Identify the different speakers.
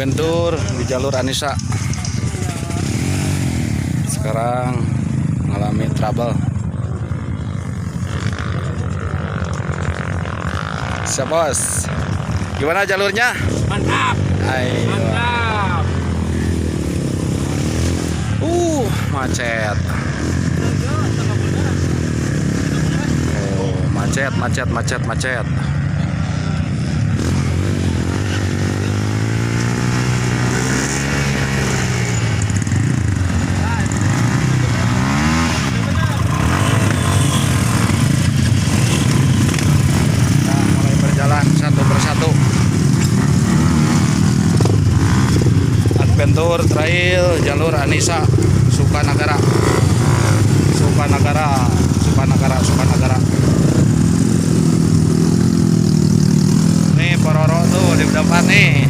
Speaker 1: adventure di jalur Anissa. Sekarang mengalami trouble. Siap bos. Gimana jalurnya?
Speaker 2: Mantap.
Speaker 1: Ayo.
Speaker 2: Mantap.
Speaker 1: Macet. Oh, macet. Mulai berjalan satu persatu. Adventure Trail jalur Anissa Sukanagara. Nih Pororo tuh di depan nih.